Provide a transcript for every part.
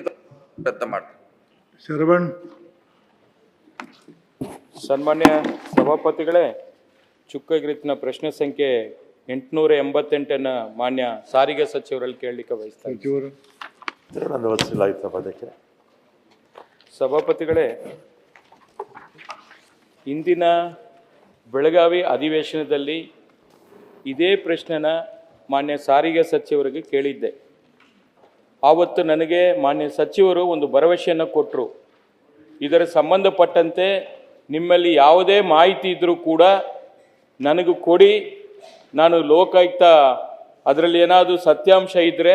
ಪ್ರಯತ್ನ ಮಾಡ್ತೀನಿ. ಶರವಣ್. ಸನ್ಮಾನ್ಯ ಸಭಾಪತಿಗಳೇ, ಚುಕ್ಕಾಗಿರಿತಿನ ಪ್ರಶ್ನೆ ಸಂಖ್ಯೆ 888 ಮಾನ್ಯ ಸಾರಿಗೆ ಸಚಿವರಲ್ಲಿ ಕೇಳಲಿಕ್ಕೆ ಬಯಸ್ತಾರೆ. ಸಭಾಪತಿಗಳೇ, ಇಂದಿನ ಬೆಳಗಾವಿ ಅಧಿವೇಶನದಲ್ಲಿ ಇದೇ ಪ್ರಶ್ನೆನ ಮಾನ್ಯ ಸಾರಿಗೆ ಸಚಿವರಿಗೆ ಕೇಳಿದ್ದೆ. ಆವತ್ತು ನನಗೆ ಮಾನ್ಯ ಸಚಿವರು ಒಂದು ಭರವಸೆಯನ್ನು ಕೊಟ್ಟರು. ಇದರ ಸಂಬಂಧಪಟ್ಟಂತೆ ನಿಮ್ಮಲ್ಲಿ ಯಾವುದೇ ಮಾಹಿತಿ ಇದ್ದರೂ ಕೂಡ ನನಗೂ ಕೊಡಿ, ನಾನು ಲೋಕಾಯುಕ್ತ ಅದರಲ್ಲಿ ಏನಾದರೂ ಸತ್ಯಾಂಶ ಇದ್ದರೆ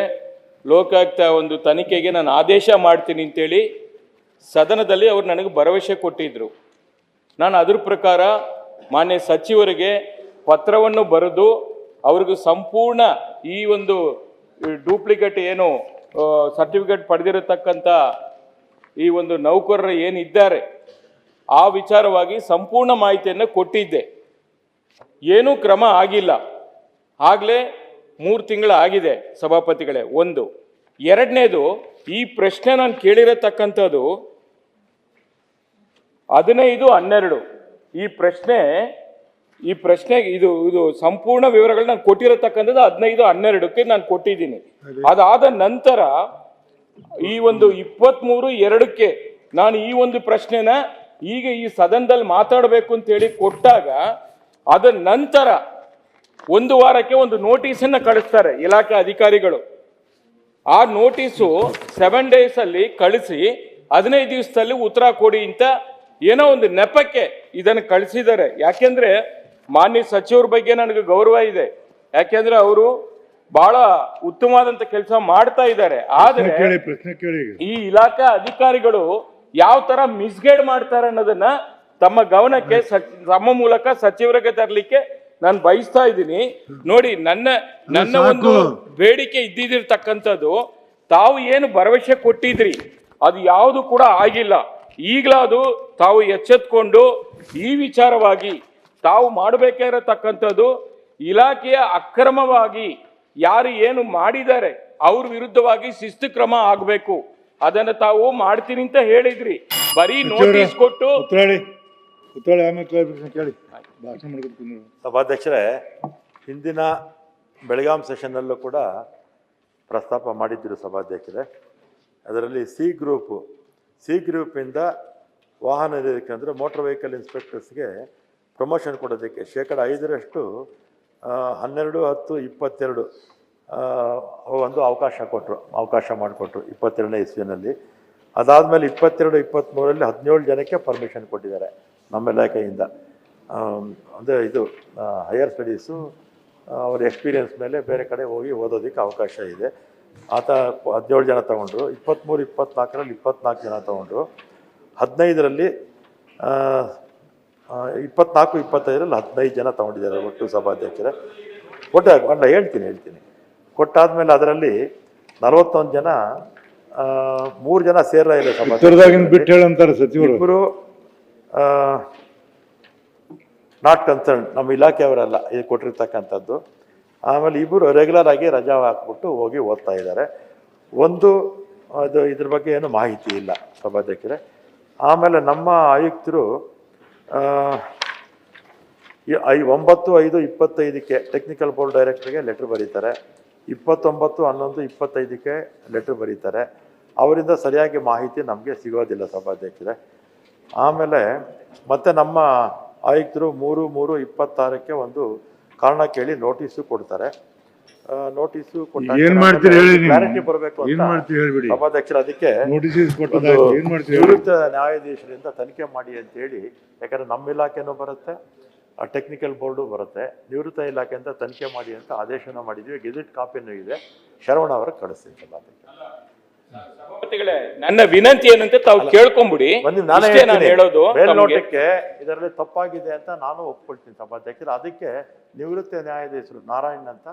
ಲೋಕಾಯುಕ್ತ ಒಂದು ತನಿಖೆಗೆ ನಾನು ಆದೇಶ ಮಾಡ್ತೀನಿ ಅಂತೇಳಿ ಸದನದಲ್ಲಿ ಅವರು ನನಗೆ ಭರವಸೆ ಕೊಟ್ಟಿದ್ದರು. ನಾನು ಅದ್ರ ಪ್ರಕಾರ ಮಾನ್ಯ ಸಚಿವರಿಗೆ ಪತ್ರವನ್ನು ಬರೆದು ಅವ್ರಿಗೂ ಸಂಪೂರ್ಣ ಈ ಒಂದು ಡೂಪ್ಲಿಕೇಟ್ ಏನು ಸರ್ಟಿಫಿಕೇಟ್ ಪಡೆದಿರತಕ್ಕಂಥ ಈ ಒಂದು ನೌಕರರು ಏನಿದ್ದಾರೆ ಆ ವಿಚಾರವಾಗಿ ಸಂಪೂರ್ಣ ಮಾಹಿತಿಯನ್ನು ಕೊಟ್ಟಿದ್ದೆ. ಏನೂ ಕ್ರಮ ಆಗಿಲ್ಲ. ಆಗಲೇ 3 ತಿಂಗಳು ಆಗಿದೆ ಸಭಾಪತಿಗಳೇ. ಒಂದು. ಎರಡನೇದು, ಈ ಪ್ರಶ್ನೆ ನಾನು ಕೇಳಿರತಕ್ಕಂಥದ್ದು 15/12. ಈ ಪ್ರಶ್ನೆಗೆ ಇದು ಸಂಪೂರ್ಣ ವಿವರಗಳು ನಾನು ಕೊಟ್ಟಿರತಕ್ಕಂಥದ್ದು 15/12ಕ್ಕೆ ನಾನು ಕೊಟ್ಟಿದ್ದೀನಿ. ಅದಾದ ನಂತರ ಈ ಒಂದು 23/2ಕ್ಕೆ ನಾನು ಈ ಒಂದು ಪ್ರಶ್ನೆನ ಈಗ ಈ ಸದನದಲ್ಲಿ ಮಾತಾಡಬೇಕು ಅಂತೇಳಿ ಕೊಟ್ಟಾಗ ಅದ ನಂತರ 1 ವಾರಕ್ಕೆ ಒಂದು ನೋಟಿಸನ್ನು ಕಳಿಸ್ತಾರೆ ಇಲಾಖೆ ಅಧಿಕಾರಿಗಳು. ಆ ನೋಟಿಸು 7 days ಅಲ್ಲಿ ಕಳಿಸಿ 15 ದಿವಸದಲ್ಲಿ ಉತ್ತರ ಕೊಡಿ ಅಂತ ಏನೋ ಒಂದು ನೆಪಕ್ಕೆ ಇದನ್ನು ಕಳಿಸಿದ್ದಾರೆ. ಯಾಕೆಂದ್ರೆ ಮಾನ್ಯ ಸಚಿವರ ಬಗ್ಗೆ ನನಗೆ ಗೌರವ ಇದೆ, ಯಾಕೆಂದ್ರೆ ಅವರು ಬಹಳ ಉತ್ತಮವಾದಂತ ಕೆಲಸ ಮಾಡ್ತಾ ಇದ್ದಾರೆ. ಆದ್ರೆ ಈ ಇಲಾಖಾ ಅಧಿಕಾರಿಗಳು ಯಾವ ತರ ಮಿಸ್ಗೈಡ್ ಮಾಡ್ತಾರೆ ಅನ್ನೋದನ್ನ ತಮ್ಮ ಗಮನಕ್ಕೆ ತಮ್ಮ ಮೂಲಕ ಸಚಿವರಿಗೆ ತರಲಿಕ್ಕೆ ನಾನು ಬಯಸ್ತಾ ಇದ್ದೀನಿ. ನೋಡಿ, ನನ್ನ ಒಂದು ಬೇಡಿಕೆ ಇದ್ದಿರ್ತಕ್ಕಂಥದ್ದು, ತಾವು ಏನು ಭರವಸೆ ಕೊಟ್ಟಿದ್ರಿ ಅದು ಯಾವುದು ಕೂಡ ಆಗಿಲ್ಲ. ಈಗಲಾದು ತಾವು ಎಚ್ಚೆತ್ಕೊಂಡು ಈ ವಿಚಾರವಾಗಿ ತಾವು ಮಾಡಬೇಕಾಗಿರತಕ್ಕಂಥದ್ದು ಇಲಾಖೆಯ ಅಕ್ರಮವಾಗಿ ಯಾರು ಏನು ಮಾಡಿದ್ದಾರೆ ಅವ್ರ ವಿರುದ್ಧವಾಗಿ ಶಿಸ್ತು ಕ್ರಮ ಆಗಬೇಕು. ಅದನ್ನು ತಾವು ಮಾಡ್ತೀನಿ ಅಂತ ಹೇಳಿದ್ರಿ. ಬರೀ ನೋಟಿಸ್ ಕೊಟ್ಟು ಸಭಾಧ್ಯಕ್ಷರೇ, ಹಿಂದಿನ ಬೆಳಗಾಂ ಸೆಷನ್ನಲ್ಲೂ ಕೂಡ ಪ್ರಸ್ತಾಪ ಮಾಡಿದ್ದರು ಸಭಾಧ್ಯಕ್ಷರೇ. ಅದರಲ್ಲಿ ಸಿ ಗ್ರೂಪಿಂದ ವಾಹನ ನಿರ್ವಹಣೆ ಅಂದರೆ ಮೋಟರ್ ವೆಹಿಕಲ್ ಇನ್ಸ್ಪೆಕ್ಟರ್ಸ್ಗೆ ಪ್ರಮೋಷನ್ ಕೊಡೋದಕ್ಕೆ 5% 12/10/22 ಒಂದು ಅವಕಾಶ ಮಾಡಿಕೊಟ್ರು 22ನೇ ಇಸ್ವಿನಲ್ಲಿ. ಅದಾದಮೇಲೆ 22-23ರಲ್ಲಿ 17 ಜನಕ್ಕೆ ಪರ್ಮಿಷನ್ ಕೊಟ್ಟಿದ್ದಾರೆ ನಮ್ಮ ಇಲಾಖೆಯಿಂದ. ಅಂದರೆ ಇದು ಹೈಯರ್ ಸ್ಟಡೀಸು ಅವ್ರ ಎಕ್ಸ್ಪೀರಿಯನ್ಸ್ ಮೇಲೆ ಬೇರೆ ಕಡೆ ಹೋಗಿ ಓದೋದಕ್ಕೆ ಅವಕಾಶ ಇದೆ. ಆತ 17 ಜನ ತೊಗೊಂಡ್ರು. 23-24ರಲ್ಲಿ 24 ಜನ ತೊಗೊಂಡ್ರು. 15ರಲ್ಲಿ 24-25ರಲ್ಲಿ 15 ಜನ ತೊಗೊಂಡಿದ್ದಾರೆ ಒಟ್ಟು ಸಭಾಧ್ಯಕ್ಷರೇ. ಹೇಳ್ತೀನಿ ಕೊಟ್ಟಾದ್ಮೇಲೆ ಅದರಲ್ಲಿ 41 ಜನ 3 ಜನ ಸೇರ ಇಲ್ಲ ಸಭಾಧ್ಯಕ್ಷರು. ಇಬ್ಬರು ನಾಟ್ ಕನ್ಸರ್ನ್, ನಮ್ಮ ಇಲಾಖೆಯವರಲ್ಲ ಇದು ಕೊಟ್ಟಿರ್ತಕ್ಕಂಥದ್ದು. ಆಮೇಲೆ ಇಬ್ಬರು ರೆಗ್ಯುಲರ್ ಆಗಿ ರಜಾ ಹಾಕ್ಬಿಟ್ಟು ಹೋಗಿ ಓದ್ತಾ ಇದ್ದಾರೆ. ಇದ್ರ ಬಗ್ಗೆ ಏನು ಮಾಹಿತಿ ಇಲ್ಲ ಸಭಾಧ್ಯಕ್ಷರೇ. ಆಮೇಲೆ ನಮ್ಮ ಆಯುಕ್ತರು 9/5/25ಕ್ಕೆ ಟೆಕ್ನಿಕಲ್ ಬೋರ್ಡ್ ಡೈರೆಕ್ಟರ್ಗೆ ಲೆಟ್ರ್ ಬರೀತಾರೆ. 29/11/25ಕ್ಕೆ ಲೆಟ್ರ್ ಬರೀತಾರೆ. ಅವರಿಂದ ಸರಿಯಾಗಿ ಮಾಹಿತಿ ನಮಗೆ ಸಿಗೋದಿಲ್ಲ ಸಭಾಧ್ಯಕ್ಷರೇ. ಆಮೇಲೆ ಮತ್ತೆ ನಮ್ಮ ಆಯುಕ್ತರು 3/3/26ಕ್ಕೆ ಒಂದು ಕಾರಣ ಕೇಳಿ ನೋಟಿಸು ಕೊಡ್ತಾರೆ. ನೋಟಿಸು ಕ್ಲಾರಿಟಿ ಬರಬೇಕು ಅಂತ ಸಭಾಧ್ಯಕ್ಷರು ಅದಕ್ಕೆ ನಿವೃತ್ತ ನ್ಯಾಯಾಧೀಶರಿಂದ ತನಿಖೆ ಮಾಡಿ ಅಂತ ಹೇಳಿ, ಯಾಕಂದ್ರೆ ನಮ್ಮ ಇಲಾಖೆನೂ ಬರುತ್ತೆ, ಟೆಕ್ನಿಕಲ್ ಬೋರ್ಡು ಬರುತ್ತೆ, ನಿವೃತ್ತ ಇಲಾಖೆಯಿಂದ ತನಿಖೆ ಮಾಡಿ ಅಂತ ಆದೇಶನ ಮಾಡಿದ್ವಿ. ಗೆಜೆಟ್ ಕಾಪಿನೂ ಇದೆ, ಶರವಣ ಅವರಿಗೆ ಕಳಿಸ್ತೀನಿ ಸಭಾಧ್ಯಕ್ಷ. ನನ್ನ ವಿನಂತಿ ಏನಂತ ತಾವು ಕೇಳ್ಕೊಂಬಿಡಿ. ನಾನು ಹೇಳೋದು ಮೇಲ್ನೋಟಕ್ಕೆ ಇದರಲ್ಲಿ ತಪ್ಪಾಗಿದೆ ಅಂತ ನಾನು ಒಪ್ಕೊಳ್ತೀನಿ ಸಭಾಧ್ಯಕ್ಷರು. ಅದಕ್ಕೆ ನಿವೃತ್ತ ನ್ಯಾಯಾಧೀಶರು ನಾರಾಯಣ್ ಅಂತ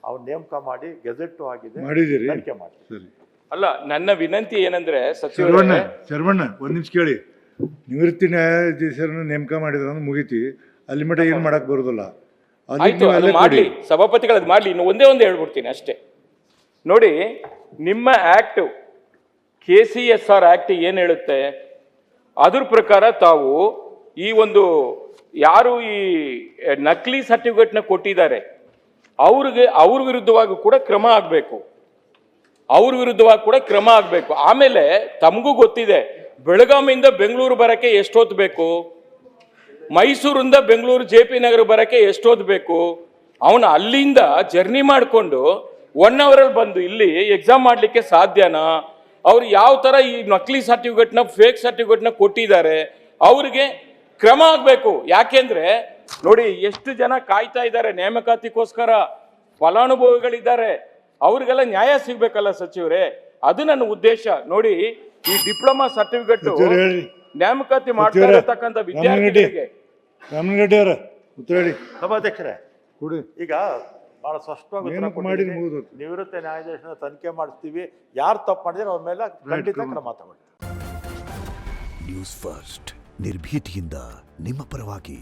ಅವ್ರು ನೇಮಕ ಮಾಡಿ ಗೆಜೆಟ್ ಆಗಿದೆ, ತನಿಖೆ ಮಾಡಿ. ಅಲ್ಲ, ನನ್ನ ವಿನಂತಿ ಏನಂದ್ರೆ ಶರವಣ್ಣ ಒಂದ್ ನಿಮಿಷ ಕೇಳಿ. ನಿವೃತ್ತಿ ನ್ಯಾಯಾಧೀಶರನ್ನು ನೇಮಕ ಮಾಡಿದ್ರೆ ಮುಗಿತಿ, ಅಲ್ಲಿ ಮಟ್ಟ ಏನ್ ಮಾಡಕ್ ಬರುದಿಲ್ಲ. ಆಯ್ತು, ಅದು ಮಾಡ್ಲಿ ಸಭಾಪತಿಗಳು, ಅದು ಮಾಡ್ಲಿ. ಇನ್ನು ಒಂದೇ ಹೇಳ್ಬಿಡ್ತೀನಿ ಅಷ್ಟೇ. ನೋಡಿ, ನಿಮ್ಮ ಆಕ್ಟ್ KCSR ಆಕ್ಟ್ ಏನು ಹೇಳುತ್ತೆ ಅದ್ರ ಪ್ರಕಾರ ತಾವು ಈ ಒಂದು ಯಾರು ಈ ನಕಲಿ ಸರ್ಟಿಫಿಕೇಟ್ನ ಕೊಟ್ಟಿದ್ದಾರೆ ಅವ್ರ ವಿರುದ್ಧವಾಗಿ ಕೂಡ ಕ್ರಮ ಆಗಬೇಕು. ಆಮೇಲೆ ತಮಗೂ ಗೊತ್ತಿದೆ, ಬೆಳಗಾವಿಯಿಂದ ಬೆಂಗಳೂರು ಬರಕ್ಕೆ ಎಷ್ಟೊತ್ತು ಬೇಕು, ಮೈಸೂರಿಂದ ಬೆಂಗಳೂರು JP ನಗರ ಬರಕ್ಕೆ ಎಷ್ಟೊತ್ತು ಬೇಕು, ಅವನು ಅಲ್ಲಿಂದ ಜರ್ನಿ ಮಾಡಿಕೊಂಡು 1 ಅವರಲ್ಲಿ ಬಂದು ಇಲ್ಲಿ ಎಕ್ಸಾಮ್ ಮಾಡಲಿಕ್ಕೆ ಸಾಧ್ಯನಾ? ಅವ್ರು ಯಾವ ಥರ ಈ ನಕಲಿ ಸರ್ಟಿಫಿಕೇಟ್ನ ಫೇಕ್ ಸರ್ಟಿಫಿಕೇಟ್ನ ಕೊಟ್ಟಿದ್ದಾರೆ ಅವ್ರಿಗೆ ಕ್ರಮ ಆಗಬೇಕು. ಯಾಕೆಂದ್ರೆ ನೋಡಿ ಎಷ್ಟು ಜನ ಕಾಯ್ತಾ ಇದ್ದಾರೆ ನೇಮಕಾತಿಗೋಸ್ಕರ, ಫಲಾನುಭವಿಗಳಿದ್ದಾರೆ, ಅವ್ರಿಗೆಲ್ಲ ನ್ಯಾಯ ಸಿಗ್ಬೇಕಲ್ಲ ಸಚಿವರೇ, ಅದು ನನ್ನ ಉದ್ದೇಶ. ನೋಡಿ ಈ ಡಿಪ್ಲೊಮಾ ಸರ್ಟಿಫಿಕೇಟ್ ನೇಮಕಾತಿ ಮಾಡ್ತಾ ಇರತಕ್ಕಂಥ ವಿದ್ಯಾರ್ಥಿಗಳಿಗೆ. ರಾಮಲಿಂಗರೆಡ್ಡಿ ಅವರ ಉತ್ತರ ಹೇಳಿ. ಸಭಾಧ್ಯಕ್ಷರೇ, ಕೊಡಿ. ಈಗ ಬಹಳ ಸ್ಪಷ್ಟವಾಗಿ ಉತ್ತರ ನೇಮಕ ಮಾಡಿ ಕೊಟ್ಟಿದ್ದೀನಿ. ಮುಗಿದು. ನಿವೃತ್ತ ನ್ಯಾಯಾಧೀಶನ ತನಿಖೆ ಮಾಡಿಸ್ತೀವಿ, ಯಾರು ತಪ್ಪು ಮಾಡಿದ್ರೆ ಅವ್ರ ಮೇಲೆ ಖಂಡಿತ ಕ್ರಮ ತಗೊಳ್ಳಿ. ನ್ಯೂಸ್ ಫಸ್ಟ್ ನಿರ್ಭೀತಿಯಿಂದ ನಿಮ್ಮ ಪರವಾಗಿ.